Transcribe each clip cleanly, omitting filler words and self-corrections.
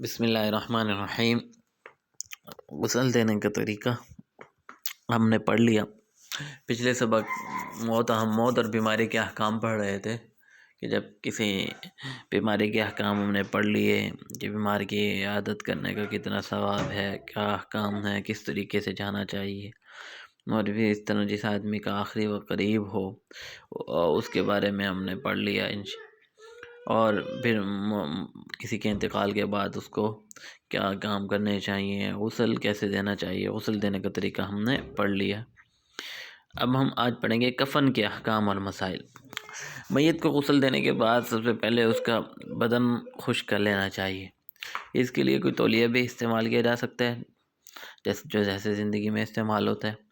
بسم اللہ الرحمن الرحیم۔ غسل دینے کا طریقہ ہم نے پڑھ لیا۔ پچھلے سبق ہم موت اور بیماری کے احکام پڑھ رہے تھے کہ جب کسی بیماری کے احکام ہم نے پڑھ لیے کہ بیمار کی عیادت کرنے کا کتنا ثواب ہے، کیا احکام ہے، کس طریقے سے جانا چاہیے، اور بھی اس طرح جس آدمی کا آخری وقت قریب ہو اس کے بارے میں ہم نے پڑھ لیا اور پھر کسی کے انتقال کے بعد اس کو کیا کام کرنے چاہیے، غسل کیسے دینا چاہیے، غسل دینے کا طریقہ ہم نے پڑھ لیا۔ اب ہم آج پڑھیں گے کفن کے احکام اور مسائل۔ میت کو غسل دینے کے بعد سب سے پہلے اس کا بدن خشک کر لینا چاہیے۔ اس کے لیے کوئی تولیہ بھی استعمال کیا جا سکتا ہے جیسے زندگی میں استعمال ہوتا ہے،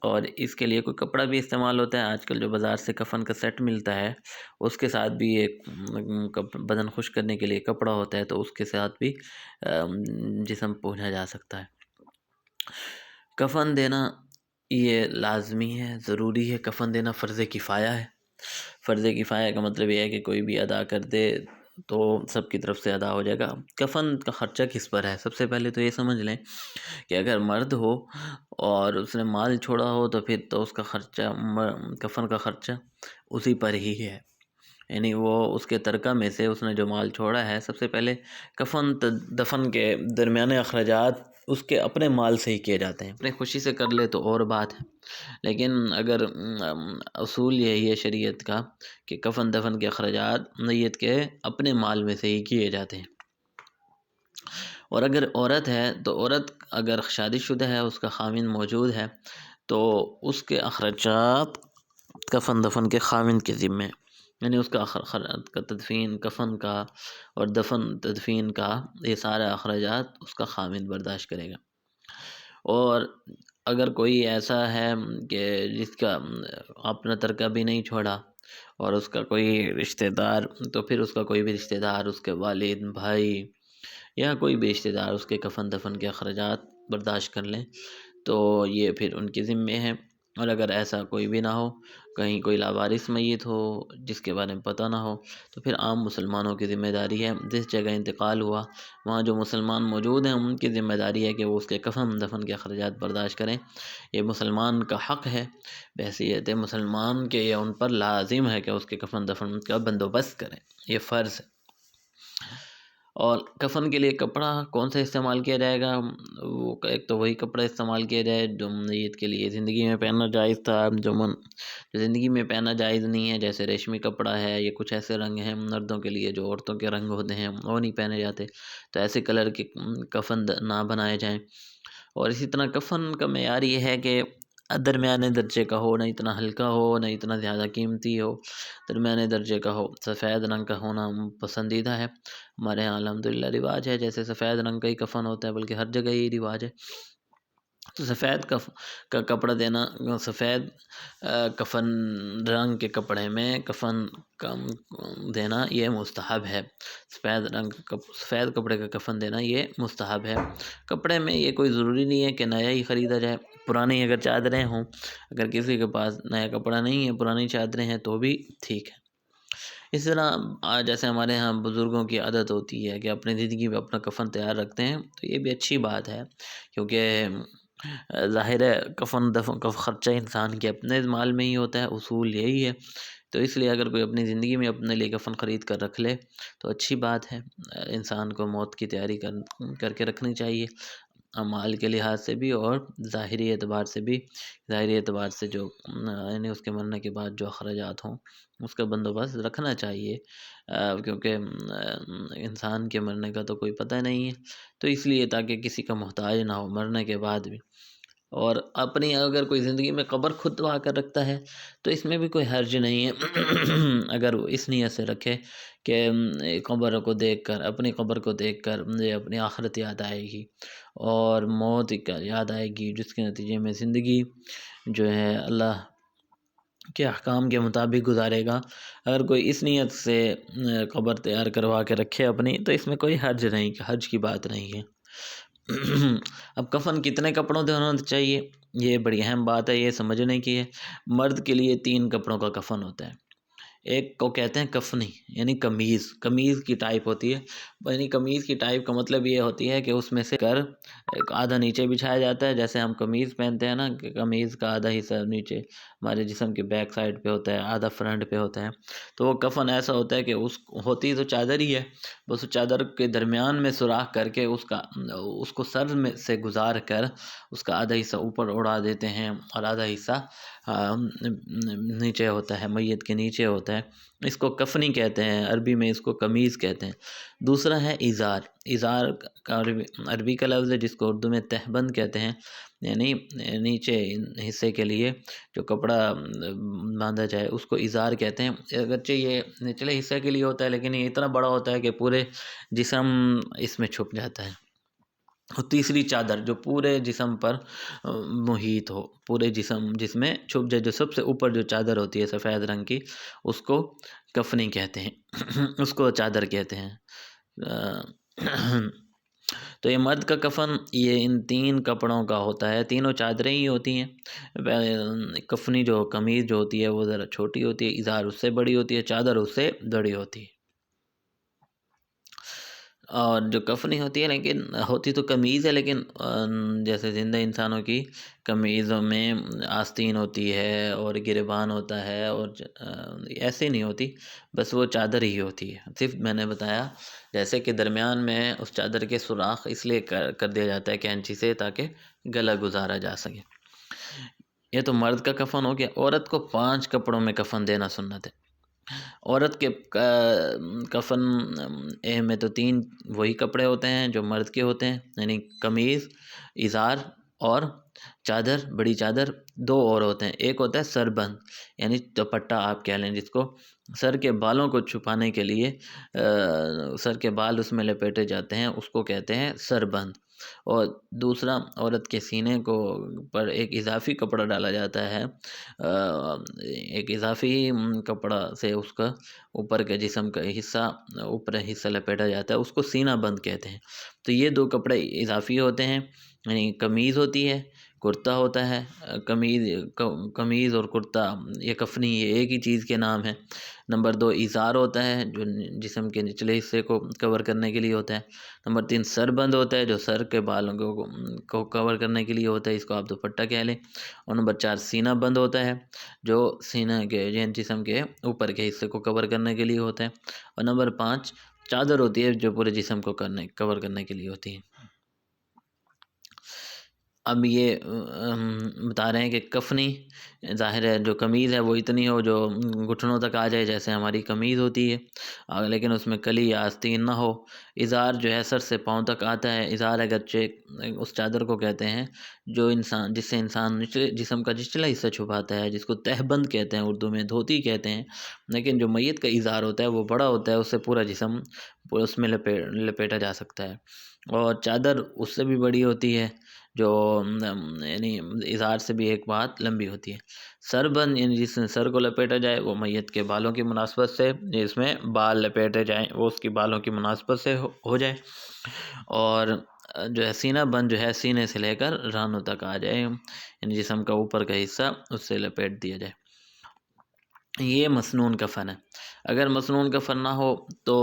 اور اس کے لیے کوئی کپڑا بھی استعمال ہوتا ہے۔ آج کل جو بازار سے کفن کا سیٹ ملتا ہے اس کے ساتھ بھی ایک بدن خشک کرنے کے لیے کپڑا ہوتا ہے، تو اس کے ساتھ بھی جسم پوچھا جا سکتا ہے۔ کفن دینا یہ لازمی ہے، ضروری ہے۔ کفن دینا فرض کفایہ ہے۔ فرض کفایہ کا مطلب یہ ہے کہ کوئی بھی ادا کر دے تو سب کی طرف سے ادا ہو جائے گا۔ کفن کا خرچہ کس پر ہے؟ سب سے پہلے تو یہ سمجھ لیں کہ اگر مرد ہو اور اس نے مال چھوڑا ہو تو پھر تو اس کا خرچہ، کفن کا خرچہ اسی پر ہی ہے، یعنی وہ اس کے ترکہ میں سے اس نے جو مال چھوڑا ہے، سب سے پہلے کفن دفن کے درمیانے اخراجات اس کے اپنے مال سے ہی کیے جاتے ہیں۔ اپنی خوشی سے کر لے تو اور بات ہے، لیکن اگر اصول یہی ہے شریعت کا کہ کفن دفن کے اخراجات میت کے اپنے مال میں سے ہی کیے جاتے ہیں۔ اور اگر عورت ہے تو عورت اگر شادی شدہ ہے، اس کا خاوند موجود ہے، تو اس کے اخراجات کفن دفن کے خاوند کے ذمے، یعنی اس کا تدفین، کفن کا اور دفن تدفین کا یہ سارا اخراجات اس کا خاوند برداشت کرے گا۔ اور اگر کوئی ایسا ہے کہ جس کا اپنا ترکہ بھی نہیں چھوڑا اور اس کا کوئی رشتہ دار، تو پھر اس کا کوئی بھی رشتہ دار، اس کے والد، بھائی یا کوئی بھی رشتہ دار اس کے کفن دفن کے اخراجات برداشت کر لیں تو یہ پھر ان کے ذمے ہے۔ اور اگر ایسا کوئی بھی نہ ہو، کہیں کوئی لاوارث میت ہو جس کے بارے میں پتہ نہ ہو، تو پھر عام مسلمانوں کی ذمہ داری ہے، جس جگہ انتقال ہوا وہاں جو مسلمان موجود ہیں ان کی ذمہ داری ہے کہ وہ اس کے کفن دفن کے اخراجات برداشت کریں۔ یہ مسلمان کا حق ہے، بحیثیت مسلمان کے، یا ان پر لازم ہے کہ اس کے کفن دفن کا بندوبست کریں، یہ فرض ہے۔ اور کفن کے لیے کپڑا کون سا استعمال کیا جائے گا؟ وہ ایک تو وہی کپڑا استعمال کیا جائے جو میت کے لیے زندگی میں پہننا جائز تھا، جو زندگی میں پہننا جائز نہیں ہے، جیسے ریشمی کپڑا ہے، یہ کچھ ایسے رنگ ہیں مردوں کے لیے جو عورتوں کے رنگ ہوتے ہیں وہ نہیں پہنے جاتے، تو ایسے کلر کے کفن نہ بنائے جائیں۔ اور اسی طرح کفن کا معیار یہ ہے کہ درمیانے درجے کا ہو، نہ اتنا ہلکا ہو نہ اتنا زیادہ قیمتی ہو، درمیانے درجے کا ہو۔ سفید رنگ کا ہونا پسندیدہ ہے، ہمارے یہاں الحمدللہ رواج ہے، جیسے سفید رنگ کا ہی کفن ہوتا ہے، بلکہ ہر جگہ یہ رواج ہے، تو سفید کا کپڑا دینا، سفید کفن رنگ کے کپڑے میں کفن دینا یہ مستحب ہے۔ سفید کپڑے کا کفن دینا یہ مستحب ہے۔ کپڑے میں یہ کوئی ضروری نہیں ہے کہ نیا ہی خریدا جائے، پرانی اگر چادریں ہوں، اگر کسی کے پاس نیا کپڑا نہیں ہے، پرانی چادریں ہیں تو بھی ٹھیک ہے۔ اس طرح جیسے ہمارے ہاں بزرگوں کی عادت ہوتی ہے کہ اپنی زندگی میں اپنا کفن تیار رکھتے ہیں، تو یہ بھی اچھی بات ہے، کیونکہ ظاہر ہے کفن دفن کا خرچہ انسان کے اپنے مال میں ہی ہوتا ہے، اصول یہی ہے، تو اس لیے اگر کوئی اپنی زندگی میں اپنے لیے کفن خرید کر رکھ لے تو اچھی بات ہے۔ انسان کو موت کی تیاری کر کے رکھنی چاہیے، مال کے لحاظ سے بھی اور ظاہری اعتبار سے بھی۔ ظاہری اعتبار سے جو یعنی اس کے مرنے کے بعد جو اخراجات ہوں اس کا بندوبست رکھنا چاہیے، کیونکہ انسان کے مرنے کا تو کوئی پتہ نہیں ہے، تو اس لیے تاکہ کسی کا محتاج نہ ہو مرنے کے بعد بھی۔ اور اپنی اگر کوئی زندگی میں قبر کھدوا کر رکھتا ہے تو اس میں بھی کوئی حرج نہیں ہے، اگر وہ اس نیت سے رکھے کہ قبر کو دیکھ کر، اپنی قبر کو دیکھ کر مجھے اپنی آخرت یاد آئے گی اور موت کا یاد آئے گی، جس کے نتیجے میں زندگی جو ہے اللہ کے احکام کے مطابق گزارے گا۔ اگر کوئی اس نیت سے قبر تیار کروا کے رکھے اپنی، تو اس میں کوئی حرج نہیں، حرج کی بات نہیں ہے۔ اب کفن کتنے کپڑوں سے ہونا چاہیے، یہ بڑی اہم بات ہے، یہ سمجھنے کی ہے۔ مرد کے لیے 3 کپڑوں کا کفن ہوتا ہے، ایک کو کہتے ہیں کفنی یعنی قمیض، قمیض کی ٹائپ ہوتی ہے، یعنی قمیض کی ٹائپ کا مطلب یہ ہوتی ہے کہ اس میں سے کر ایک آدھا نیچے بچھایا جاتا ہے، جیسے ہم قمیض پہنتے ہیں نا کہ قمیض کا آدھا حصہ نیچے ہمارے جسم کے بیک سائڈ پہ ہوتا ہے، آدھا فرنٹ پہ ہوتا ہے، تو وہ کفن ایسا ہوتا ہے کہ اس ہوتی تو چادر ہی ہے، بس اس چادر کے درمیان میں سوراخ کر کے اس کو سر میں سے گزار کر اس کا آدھا حصہ اوپر اڑا دیتے ہیں اور آدھا حصہ نیچے ہوتا ہے، میت کے نیچے ہوتا ہے، اس کو کفنی کہتے ہیں، عربی میں اس کو قمیض کہتے ہیں۔ دوسرا ہے ازار، ازار کا عربی کا لفظ ہے جس کو اردو میں تہبند کہتے ہیں، یعنی نیچے حصے کے لیے جو کپڑا باندھا جائے اس کو ازار کہتے ہیں، اگرچہ یہ نچلے حصے کے لیے ہوتا ہے لیکن یہ اتنا بڑا ہوتا ہے کہ پورے جسم اس میں چھپ جاتا ہے۔ اور تیسری چادر جو پورے جسم پر محیط ہو، پورے جس میں چھپ جائے، جو سب سے اوپر جو چادر ہوتی ہے سفید رنگ کی، اس کو کفنی کہتے ہیں اس کو چادر کہتے ہیں۔ تو یہ مرد کا کفن یہ ان تین کپڑوں کا ہوتا ہے، تینوں چادریں ہی ہوتی ہیں۔ کفنی جو قمیض جو ہوتی ہے وہ ذرا چھوٹی ہوتی ہے، ازار اس سے بڑی ہوتی ہے، چادر اس سے بڑی ہوتی ہے۔ اور جو کفنی ہوتی ہے لیکن ہوتی تو قمیض ہے، لیکن جیسے زندہ انسانوں کی قمیضوں میں آستین ہوتی ہے اور گریبان ہوتا ہے، اور ایسے نہیں ہوتی، بس وہ چادر ہی ہوتی ہے۔ صرف میں نے بتایا جیسے کہ درمیان میں اس چادر کے سوراخ اس لیے کر دیا جاتا ہے کینچی سے تاکہ گلا گزارا جا سکے۔ یہ تو مرد کا کفن ہو گیا۔ عورت کو 5 کپڑوں میں کفن دینا سنت ہے۔ عورت کے کفن میں تو 3 وہی کپڑے ہوتے ہیں جو مرد کے ہوتے ہیں، یعنی قمیض، ازار اور چادر، بڑی چادر۔ 2 اور ہوتے ہیں، ایک ہوتا ہے سربند یعنی دوپٹہ آپ کہہ لیں، جس کو سر کے بالوں کو چھپانے کے لیے سر کے بال اس میں لپیٹے جاتے ہیں، اس کو کہتے ہیں سربند۔ اور دوسرا عورت کے سینے کو پر ایک اضافی کپڑا ڈالا جاتا ہے، ایک اضافی کپڑا سے اس کا اوپر کے جسم کا اوپر حصہ لپیٹا جاتا ہے، اس کو سینہ بند کہتے ہیں۔ تو یہ 2 کپڑے اضافی ہوتے ہیں، یعنی قمیض ہوتی ہے، کرتا ہوتا ہے۔ قمیض اور کرتا یہ کفنی یہ ایک ہی چیز کے نام ہے۔ نمبر 2 ازار ہوتا ہے جو جسم کے نچلے حصے کو کور کرنے کے لیے ہوتا ہے۔ نمبر 3 سر بند ہوتا ہے جو سر کے بالوں کو کور کرنے کے لیے ہوتا ہے، اس کو آپ دوپٹہ کہہ لیں۔ اور نمبر 4 سینہ بند ہوتا ہے جو سینہ کے جسم کے اوپر کے حصے کو کور کرنے کے لیے ہوتا ہے۔ اور نمبر 5 چادر ہوتی ہے جو پورے جسم کو کور کرنے کے لیے ہوتی ہے۔ اب یہ بتا رہے ہیں کہ کفنی ظاہر ہے جو قمیض ہے وہ اتنی ہو جو گھٹنوں تک آ جائے جیسے ہماری قمیض ہوتی ہے، لیکن اس میں کلی یا آستین نہ ہو۔ ازار جو ہے سر سے پاؤں تک آتا ہے۔ ازار اگرچہ اس چادر کو کہتے ہیں جس سے انسان جسم کا نچلا حصہ چھپاتا ہے، جس کو تہبند کہتے ہیں، اردو میں دھوتی کہتے ہیں، لیکن جو میت کا ازار ہوتا ہے وہ بڑا ہوتا ہے، اس سے پورا جسم اس میں لپیٹا جا سکتا ہے۔ اور چادر اس سے بھی بڑی ہوتی ہے جو یعنی ازار سے بھی ایک بات لمبی ہوتی ہے۔ سر بند یعنی جس میں سر کو لپیٹا جائے وہ میت کے بالوں کی مناسبت سے، جس میں بال لپیٹے جائیں وہ اس کی بالوں کی مناسبت سے ہو جائے۔ اور جو ہے سینہ بند جو ہے سینے سے لے کر رانوں تک آ جائے، یعنی جسم کا اوپر کا حصہ اس سے لپیٹ دیا جائے۔ یہ مسنون کفن ہے۔ اگر مسنون کفن نہ ہو تو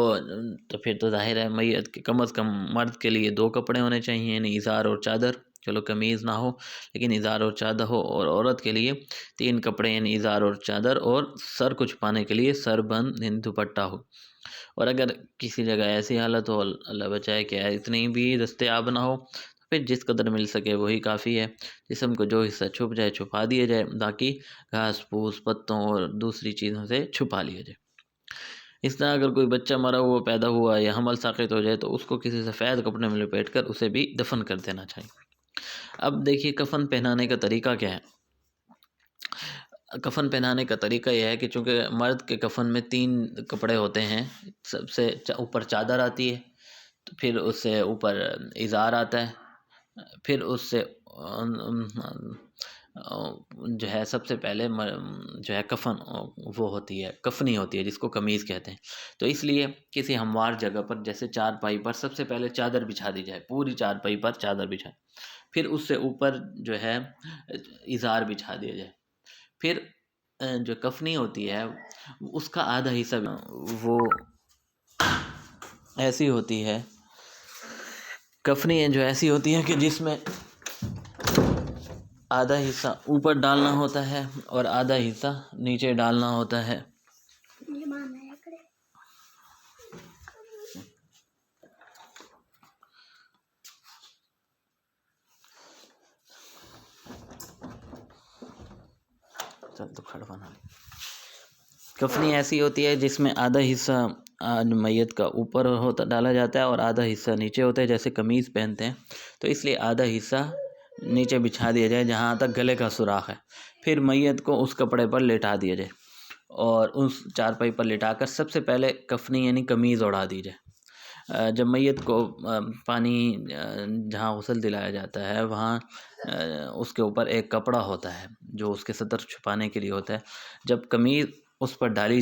پھر تو ظاہر ہے میت کے کم از کم مرد کے لیے 2 کپڑے ہونے چاہیے، یعنی ازار اور چادر، چلو قمیض نہ ہو لیکن ازار اور چادر ہو۔ اور عورت کے لیے 3 کپڑے یعنی ازار اور چادر، اور سر کو چھپانے کے لیے سر بند یعنی دوپٹہ ہو۔ اور اگر کسی جگہ ایسی حالت ہو، اللہ بچائے کہ اتنی بھی دستیاب نہ ہو، پھر جس قدر مل سکے وہی کافی ہے۔ جسم کو جو حصہ چھپ جائے چھپا دیا جائے، باقی گھاس پھوس پتوں اور دوسری چیزوں سے چھپا لیا جائے۔ اس طرح اگر کوئی بچہ مرا ہوا پیدا ہوا یا حمل ساقط ہو جائے تو اس کو کسی سفید کپڑے میں لپیٹ کر اسے بھی دفن کر دینا چاہیے۔ اب دیکھیے کفن پہنانے کا طریقہ کیا ہے۔ کفن پہنانے کا طریقہ یہ ہے کہ چونکہ مرد کے کفن میں 3 کپڑے ہوتے ہیں، سب سے اوپر چادر آتی ہے، تو پھر اس سے اوپر ازار آتا ہے، پھر اس سے جو ہے سب سے پہلے جو ہے کفن وہ ہوتی ہے، کفنی ہوتی ہے جس کو قمیض کہتے ہیں۔ تو اس لیے کسی ہموار جگہ پر جیسے چارپائی پر سب سے پہلے چادر بچھا دی جائے، پوری چارپائی پر چادر بچھائے، پھر اس سے اوپر جو ہے ازار بچھا دیا جائے، پھر جو کفنی ہوتی ہے اس کا آدھا حصہ وہ ایسی ہوتی ہے، کفنی جو ایسی ہوتی ہے کہ جس میں آدھا حصہ اوپر ڈالنا ہوتا ہے اور آدھا حصہ نیچے ڈالنا ہوتا ہے۔ کفنی ایسی ہوتی ہے جس میں آدھا حصہ میت کا اوپر ہوتا ڈالا جاتا ہے اور آدھا حصہ نیچے ہوتا ہے، جیسے قمیض پہنتے ہیں تو اس لیے آدھا حصہ نیچے بچھا دیا جائے جہاں تک گلے کا سوراخ ہے، پھر میت کو اس کپڑے پر لٹا دیا جائے اور اس چارپائی پر لٹا کر سب سے پہلے کفنی یعنی قمیض اڑا دی جائے۔ جب میت کو پانی جہاں غسل دلایا جاتا ہے وہاں اس کے اوپر ایک کپڑا ہوتا ہے جو اس کے سطر چھپانے کے لیے ہوتا ہے، جب قمیض اس پر ڈالی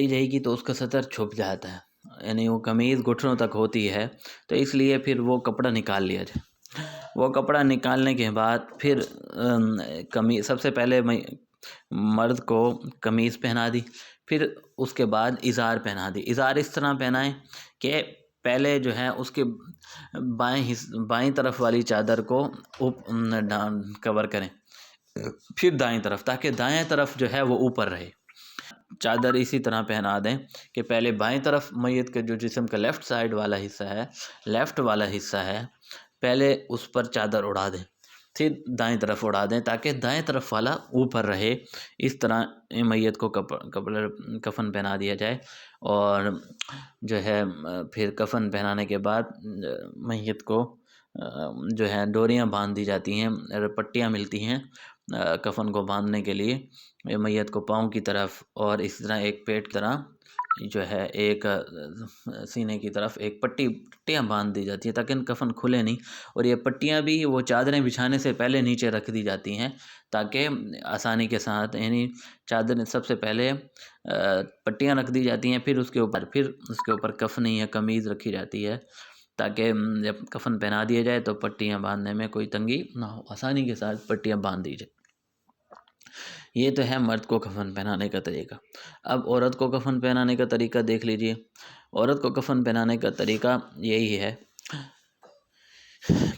جائے گی تو اس کا سطر چھپ جاتا ہے، یعنی وہ قمیض گھٹنوں تک ہوتی ہے، تو اس لیے پھر وہ کپڑا نکال لیا جائے۔ وہ کپڑا نکالنے کے بعد پھر قمیض سب سے پہلے مرد کو قمیض پہنا دی، پھر اس کے بعد ازار پہنا دی۔ ازار اس طرح پہنائیں کہ پہلے جو ہے اس کے بائیں طرف والی چادر کو کور کریں، پھر دائیں طرف، تاکہ دائیں طرف جو ہے وہ اوپر رہے۔ چادر اسی طرح پہنا دیں کہ پہلے بائیں طرف میت کے جو جسم کا لیفٹ والا حصہ ہے پہلے اس پر چادر اڑا دیں، پھر دائیں طرف اڑا دیں تاکہ دائیں طرف والا اوپر رہے۔ اس طرح میت کو کفن پہنا دیا جائے اور جو ہے پھر کفن پہنانے کے بعد میت کو جو ہے ڈوریاں باندھ دی جاتی ہیں، پٹیاں ملتی ہیں کفن کو باندھنے کے لیے میت کو پاؤں کی طرف، اور اس طرح ایک پیٹ کی طرح جو ہے ایک سینے کی طرف ایک پٹیاں باندھ دی جاتی ہیں تاکہ کفن کھلے نہیں، اور یہ پٹیاں بھی وہ چادریں بچھانے سے پہلے نیچے رکھ دی جاتی ہیں تاکہ آسانی کے ساتھ، یعنی چادر سب سے پہلے پٹیاں رکھ دی جاتی ہیں، پھر اس کے اوپر کفنی یا قمیض رکھی جاتی ہے تاکہ جب کفن پہنا دیا جائے تو پٹیاں باندھنے میں کوئی تنگی نہ ہو، آسانی کے ساتھ پٹیاں باندھ دی جائے۔ یہ تو ہے مرد کو کفن پہنانے کا طریقہ۔ اب عورت کو کفن پہنانے کا طریقہ دیکھ لیجئے۔ عورت کو کفن پہنانے کا طریقہ یہی ہے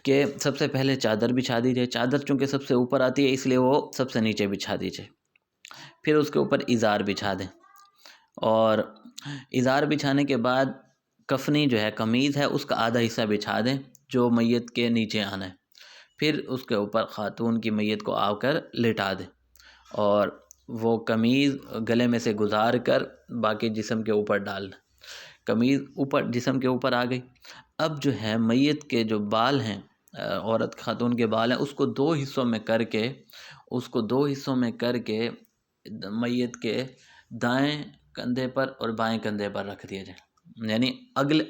کہ سب سے پہلے چادر بچھا دی جائے، چادر چونکہ سب سے اوپر آتی ہے اس لیے وہ سب سے نیچے بچھا دی جائے، پھر اس کے اوپر ازار بچھا دیں، اور ازار بچھانے کے بعد کفنی جو ہے قمیض ہے اس کا آدھا حصہ بچھا دیں جو میت کے نیچے آنا ہے، پھر اس کے اوپر خاتون کی میت کو آ کر لٹا دیں اور وہ قمیض گلے میں سے گزار کر باقی جسم کے اوپر ڈال دیں۔ قمیض اوپر جسم کے اوپر آ گئی۔ اب جو ہے میت کے جو بال ہیں، عورت خاتون کے بال ہیں، اس کو دو حصوں میں کر کے میت کے دائیں کندھے پر اور بائیں کندھے پر رکھ دیا جائے، یعنی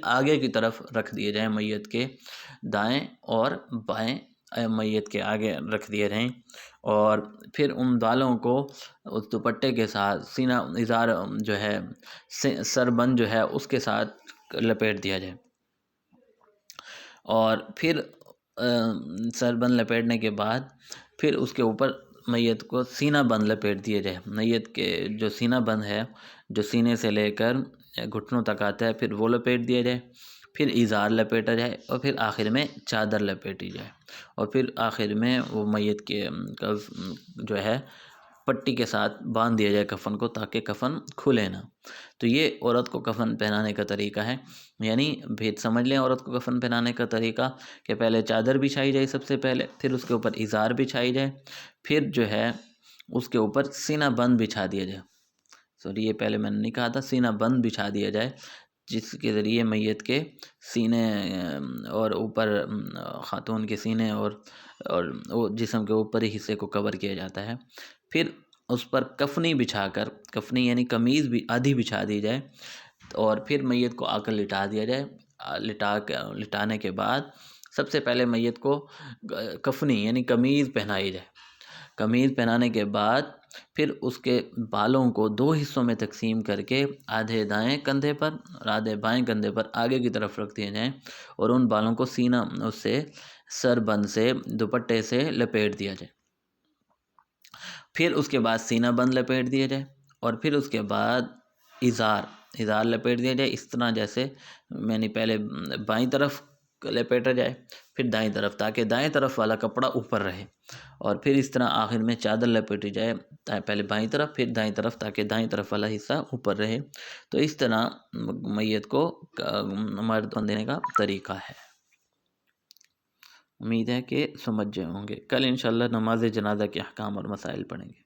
آگے کی طرف رکھ دیے جائیں، میت کے دائیں اور بائیں میت کے آگے رکھ دیے جائیں، اور پھر ان بالوں کو اس دوپٹے کے ساتھ سینہ ازار جو ہے سربند جو ہے اس کے ساتھ لپیٹ دیا جائے، اور پھر سربند لپیٹنے کے بعد پھر اس کے اوپر میت کو سینہ بند لپیٹ دیا جائے۔ میت کے جو سینہ بند ہے جو سینے سے لے کر گھٹنوں تک آتا ہے پھر وہ لپیٹ دیا جائے، پھر ازار لپیٹا جائے، اور پھر آخر میں چادر لپیٹی جائے، اور پھر آخر میں وہ میت کے جو ہے پٹی کے ساتھ باندھ دیا جائے کفن کو تاکہ کفن کھلے نہ۔ تو یہ عورت کو کفن پہنانے کا طریقہ ہے، یعنی بھید سمجھ لیں عورت کو کفن پہنانے کا طریقہ کہ پہلے چادر بچھائی جائے سب سے پہلے، پھر اس کے اوپر ازار بچھائی جائے، پھر جو ہے اس کے اوپر سینہ بند بچھا دیا جائے، یہ پہلے میں نے نہیں کہا تھا، سینہ بند بچھا دیا جائے جس کے ذریعے میت کے سینے اور اوپر خاتون کے سینے اور جسم کے اوپری حصے کو کور کیا جاتا ہے، پھر اس پر کفنی بچھا کر، کفنی یعنی قمیض بھی آدھی بچھا دی جائے، اور پھر میت کو آ کر لٹا دیا جائے۔ لٹانے کے بعد سب سے پہلے میت کو کفنی یعنی قمیض پہنائی جائے، قمیض پہنانے کے بعد پھر اس کے بالوں کو 2 حصوں میں تقسیم کر کے آدھے دائیں کندھے پر اور آدھے بائیں کندھے پر آگے کی طرف رکھ دیے جائیں، اور ان بالوں کو سینہ اس سے سر بند سے دوپٹے سے لپیٹ دیا جائے۔ پھر اس کے بعد سینہ بند لپیٹ دیا جائے، اور پھر اس کے بعد اظہار لپیٹ دیا جائے، اس طرح جیسے میں نے پہلے بائیں طرف لپیٹا جائے پھر دائیں طرف، تاکہ دائیں طرف والا کپڑا اوپر رہے، اور پھر اس طرح آخر میں چادر لپیٹی جائے، پہلے بائیں طرف پھر دائیں طرف، تاکہ دائیں طرف والا حصہ اوپر رہے۔ تو اس طرح میت کو مرد دینے کا طریقہ ہے۔ امید ہے کہ سمجھ جائے ہوں گے۔ کل انشاءاللہ نماز جنازہ کے احکام اور مسائل پڑھیں گے۔